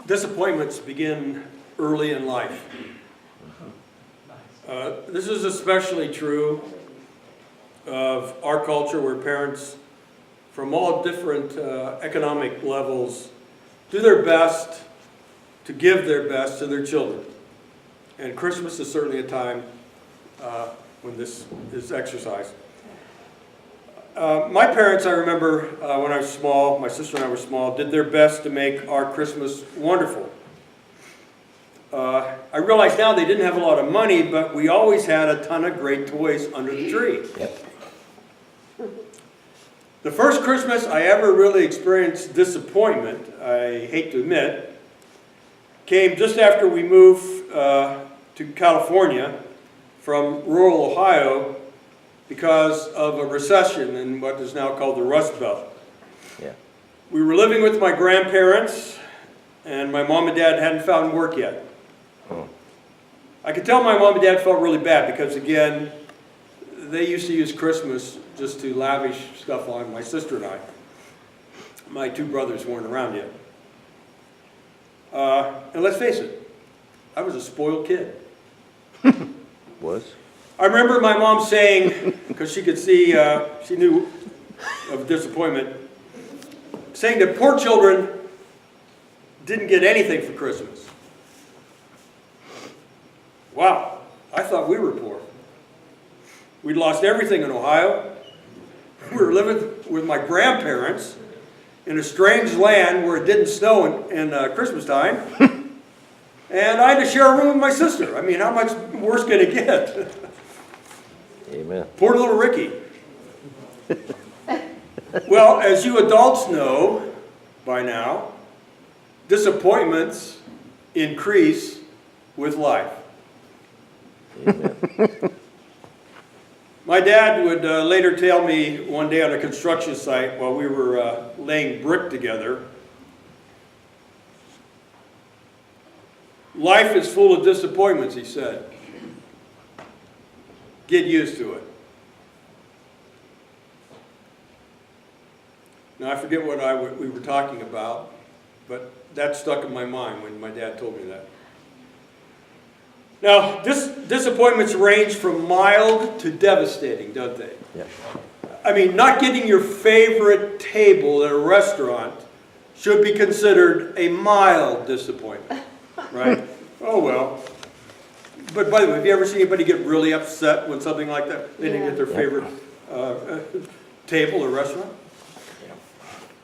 Disappointments begin early in life. This is especially true of our culture, where parents from all different economic levels do their best to give their best to their children. And Christmas is certainly a time when this is exercised. My parents, I remember when I was small, my sister and I were small, did their best to make our Christmas wonderful. I realize now they didn't have a lot of money, but we always had a ton of great toys under the tree. Yep. The first Christmas I ever really experienced disappointment, I hate to admit, came just after we moved to California from rural Ohio because of a recession in what is now called the Rust Belt. Yeah. We were living with my grandparents, and my mom and dad hadn't found work yet. Oh. I could tell my mom and dad felt really bad because, again, they used to use Christmas just to lavish stuff on my sister and I. My two brothers weren't around yet. And let's face it, I was a spoiled kid. Was? I remember my mom saying, because she could see, she knew of disappointment, saying that poor children didn't get anything for Christmas. Wow, I thought we were poor. We'd lost everything in Ohio. We were living with my grandparents in a strange land where it didn't snow in Christmas time. And I had to share a room with my sister. I mean, how much worse can it get? Amen. Poor little Ricky. Well, as you adults know by now, disappointments increase with life. Amen. My dad would later tell me one day on a construction site while we were laying brick together, life is full of disappointments, he said. Get used to it. Now, I forget what we were talking about, but that stuck in my mind when my dad told me that. Now, disappointments range from mild to devastating, don't they? Yeah. I mean, not getting your favorite table at a restaurant should be considered a mild disappointment, right? Oh, well. But by the way, have you ever seen anybody get really upset when something like that, they didn't get their favorite table or restaurant?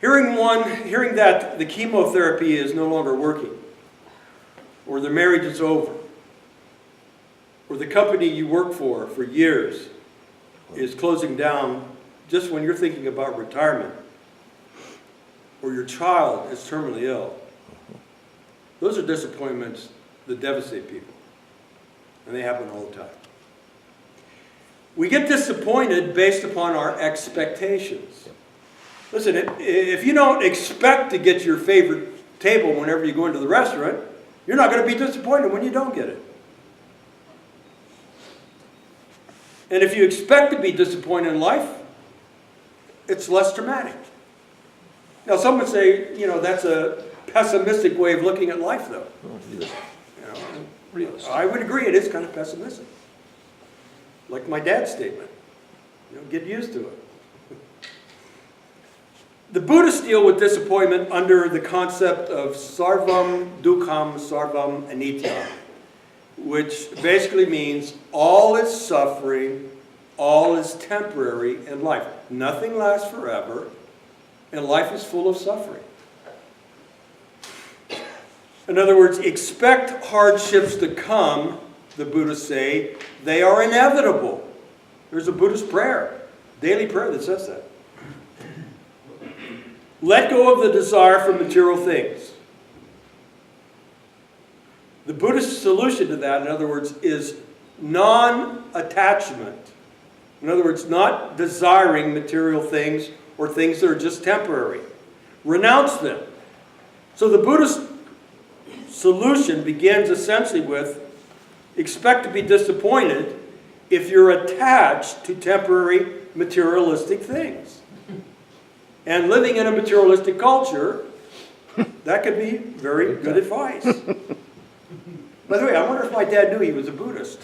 Hearing that the chemotherapy is no longer working, or the marriage is over, or the company you work for years is closing down just when you're thinking about retirement, or your child is terminally ill. Those are disappointments that devastate people, and they happen all the time. We get disappointed based upon our expectations. Listen, if you don't expect to get your favorite table whenever you go into the restaurant, you're not going to be disappointed when you don't get it. And if you expect to be disappointed in life, it's less dramatic. Now, some would say, that's a pessimistic way of looking at life, though. I would agree, it is kind of pessimistic. Like my dad's statement. Get used to it. The Buddhists deal with disappointment under the concept of sarvam dukkam sarvam anicca, which basically means all is suffering, all is temporary in life. Nothing lasts forever, and life is full of suffering. In other words, expect hardships to come, the Buddhists say. They are inevitable. There's a Buddhist prayer, daily prayer that says that. Let go of the desire for material things. The Buddhist solution to that, in other words, is non-attachment. In other words, not desiring material things or things that are just temporary. Renounce them. So the Buddhist solution begins essentially with expect to be disappointed if you're attached to temporary materialistic things. And living in a materialistic culture, That could be very good advice. By the way, I wonder if my dad knew he was a Buddhist.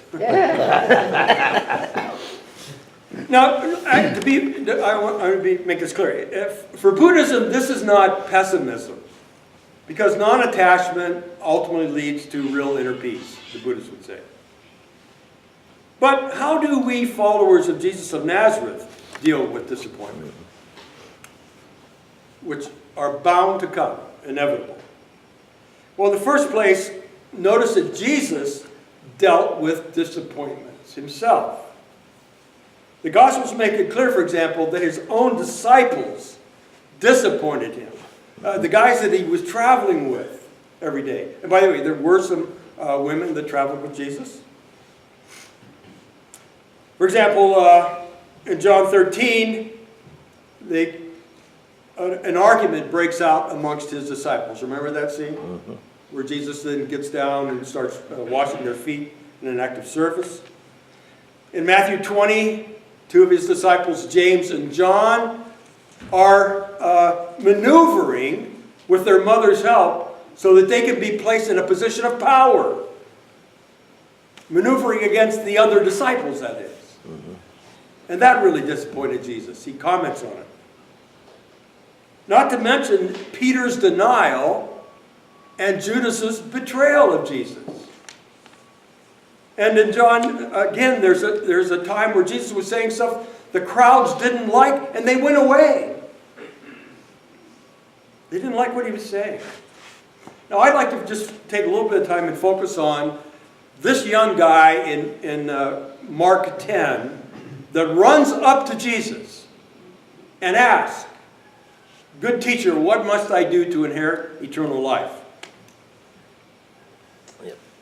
Now, I want to make this clear. For Buddhism, this is not pessimism, because non-attachment ultimately leads to real inner peace, the Buddhists would say. But how do we followers of Jesus of Nazareth deal with disappointment, which are bound to come, inevitable? Well, in the first place, notice that Jesus dealt with disappointments himself. The Gospels make it clear, for example, that his own disciples disappointed him. The guys that he was traveling with every day. And by the way, there were some women that traveled with Jesus. For example, in John 13, an argument breaks out amongst his disciples. Remember that scene? Mm-hmm. Where Jesus then gets down and starts washing their feet in an act of service. In Matthew 20, two of his disciples, James and John, are maneuvering with their mother's help so that they can be placed in a position of power. Maneuvering against the other disciples, that is. Mm-hmm. And that really disappointed Jesus. He comments on it. Not to mention Peter's denial and Judas's betrayal of Jesus. And in John, again, there's a time where Jesus was saying stuff the crowds didn't like, and they went away. They didn't like what he was saying. Now, I'd like to just take a little bit of time and focus on this young guy in Mark 10 that runs up to Jesus and asks, "Good teacher, what must I do to inherit eternal life?"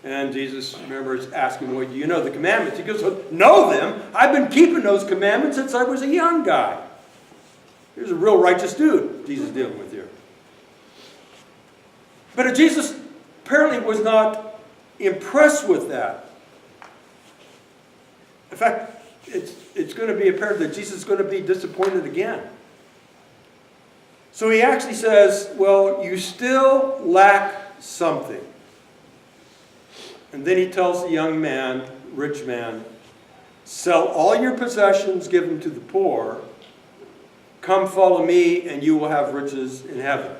And Jesus, remember, is asking, "Well, do you know the commandments?" He goes, "Know them? I've been keeping those commandments since I was a young guy." Here's a real righteous dude Jesus is dealing with here. But Jesus apparently was not impressed with that. In fact, it's going to be apparent that Jesus is going to be disappointed again. So he actually says, "Well, you still lack something." And then he tells the young man, rich man, "Sell all your possessions, give them to the poor. Come follow me, and you will have riches in heaven."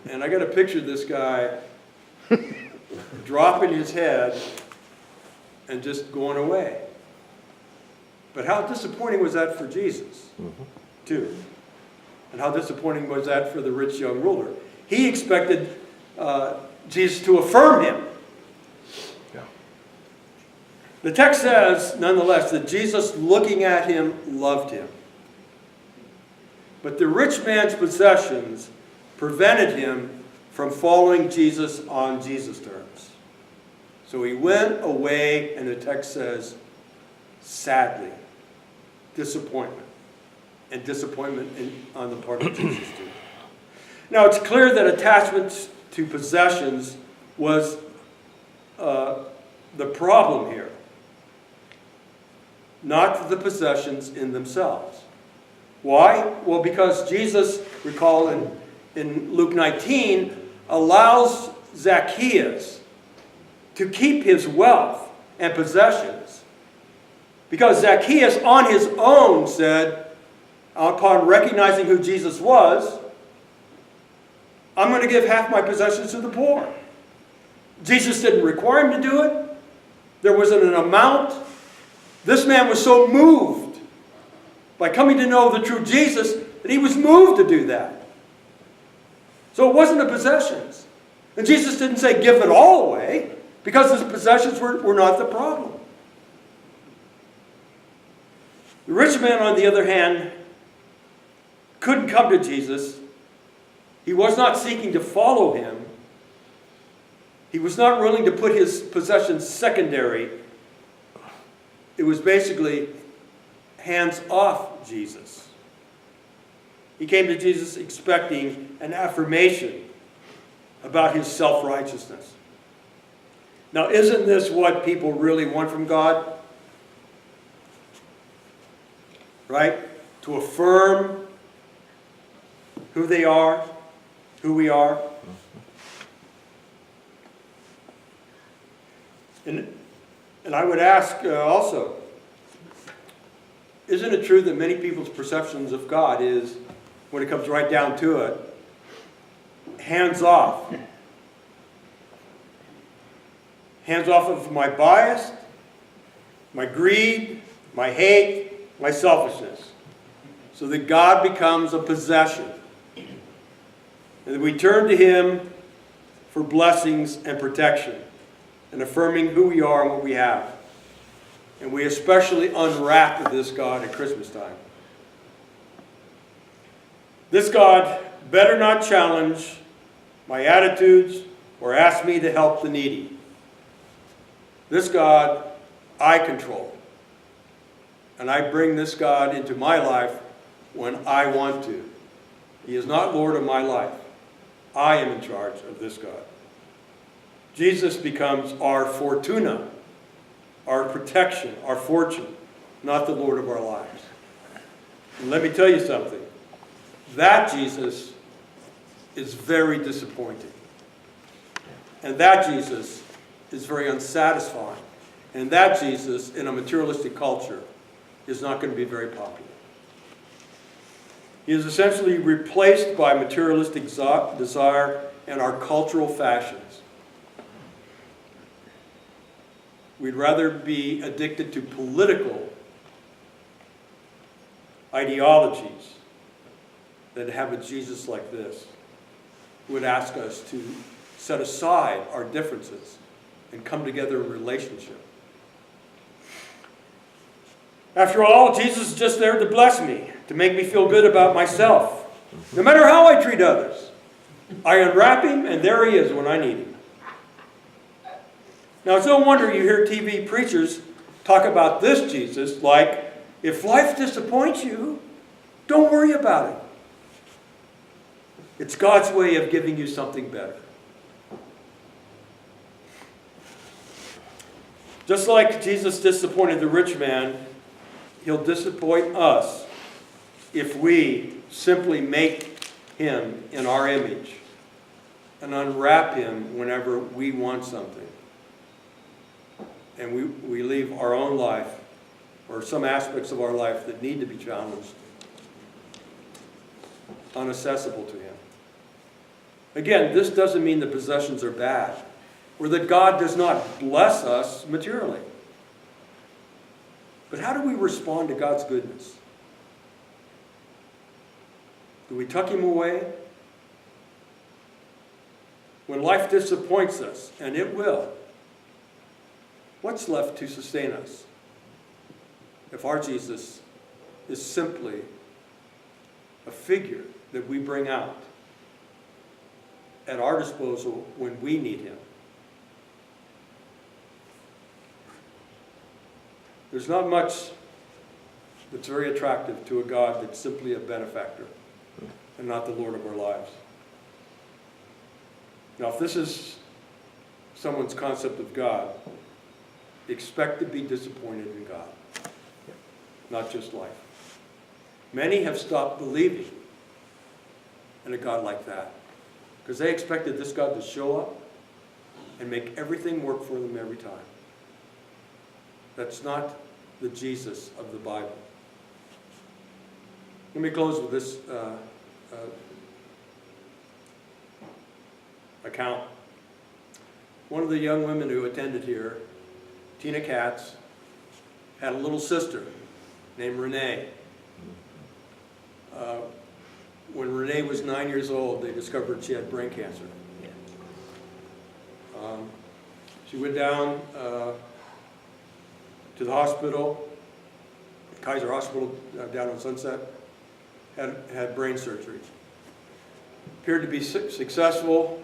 And I got to picture this guy dropping his head and just going away. But how disappointing was that for Jesus, too? And how disappointing was that for the rich young ruler? He expected Jesus to affirm him. Yeah. The text says, nonetheless, that Jesus, looking at him, loved him. But the rich man's possessions prevented him from following Jesus on Jesus' terms. So he went away, and the text says, sadly, disappointment. And disappointment on the part of Jesus too. Now it's clear that attachment to possessions was the problem here. Not the possessions in themselves. Why? Well, because Jesus, recall in Luke 19, allows Zacchaeus to keep his wealth and possessions. Because Zacchaeus on his own said, upon recognizing who Jesus was, "I'm going to give half my possessions to the poor." Jesus didn't require him to do it. There wasn't an amount. This man was so moved by coming to know the true Jesus that he was moved to do that. So it wasn't the possessions. And Jesus didn't say give it all away, because his possessions were not the problem. The rich man, on the other hand, couldn't come to Jesus. He was not seeking to follow him. He was not willing to put his possessions secondary. It was basically hands off Jesus. He came to Jesus expecting an affirmation about his self-righteousness. Now, isn't this what people really want from God? Right? To affirm who they are, who we are. And I would ask also, isn't it true that many people's perceptions of God is, when it comes right down to it, hands off? Hands off of my bias, my greed, my hate, my selfishness, so that God becomes a possession. And that we turn to Him for blessings and protection, and affirming who we are and what we have. And we especially unwrap this God at Christmas time. This God better not challenge my attitudes or ask me to help the needy. This God I control. And I bring this God into my life when I want to. He is not Lord of my life. I am in charge of this God. Jesus becomes our fortuna, our protection, our fortune, not the Lord of our lives. And let me tell you something. That Jesus is very disappointing. And that Jesus is very unsatisfying. And that Jesus, in a materialistic culture, is not going to be very popular. He is essentially replaced by materialistic desire and our cultural fashions. We'd rather be addicted to political ideologies than to have a Jesus like this, who would ask us to set aside our differences and come together in relationship. After all, Jesus is just there to bless me, to make me feel good about myself. No matter how I treat others, I unwrap Him, and there He is when I need Him. Now, it's no wonder you hear TV preachers talk about this Jesus like, if life disappoints you, don't worry about it. It's God's way of giving you something better. Just like Jesus disappointed the rich man, He'll disappoint us if we simply make Him in our image and unwrap Him whenever we want something. And we leave our own life, or some aspects of our life that need to be challenged, unaccessible to Him. Again, this doesn't mean the possessions are bad, or that God does not bless us materially. But how do we respond to God's goodness? Do we tuck Him away? When life disappoints us, and it will, what's left to sustain us if our Jesus is simply a figure that we bring out at our disposal when we need Him? There's not much that's very attractive to a God that's simply a benefactor and not the Lord of our lives. Now, if this is someone's concept of God, expect to be disappointed in God, not just life. Many have stopped believing in a God like that because they expected this God to show up and make everything work for them every time. That's not the Jesus of the Bible. Let me close with this account. One of the young women who attended here, Tina Katz, had a little sister named Renee. When Renee was 9 years old, they discovered she had brain cancer. She went down to the hospital, Kaiser Hospital down on Sunset, had brain surgery. Appeared to be successful,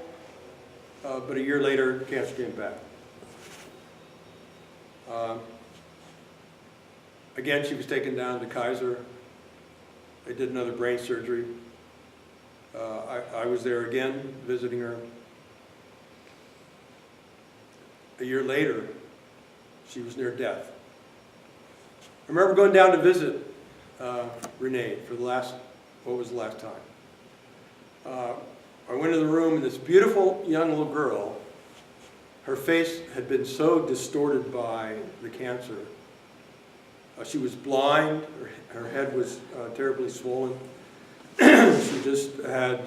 but a year later, cancer came back. Again, she was taken down to Kaiser. They did another brain surgery. I was there again, visiting her. A year later, she was near death. I remember going down to visit Renee for what was the last time? I went to the room, and this beautiful young little girl, her face had been so distorted by the cancer. She was blind, her head was terribly swollen. She just had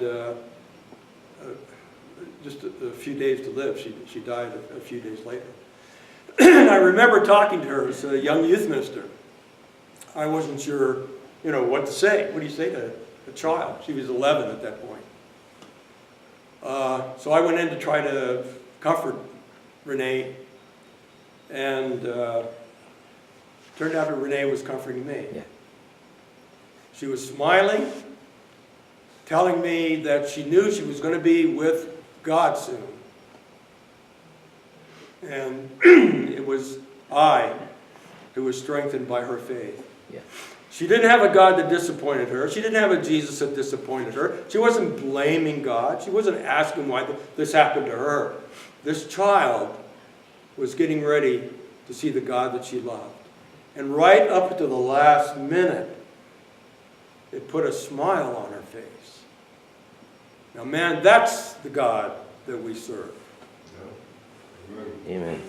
just a few days to live. She died a few days later. And I remember talking to her as a young youth minister. I wasn't sure, what to say. What do you say to a child? She was 11 at that point. So I went in to try to comfort Renee, and turned out that Renee was comforting me. Yeah. She was smiling, telling me that she knew she was going to be with God soon. And it was I who was strengthened by her faith. Yeah. She didn't have a God that disappointed her. She didn't have a Jesus that disappointed her. She wasn't blaming God. She wasn't asking why this happened to her. This child was getting ready to see the God that she loved. And right up to the last minute, it put a smile on her face. Now, man, that's the God that we serve. Amen.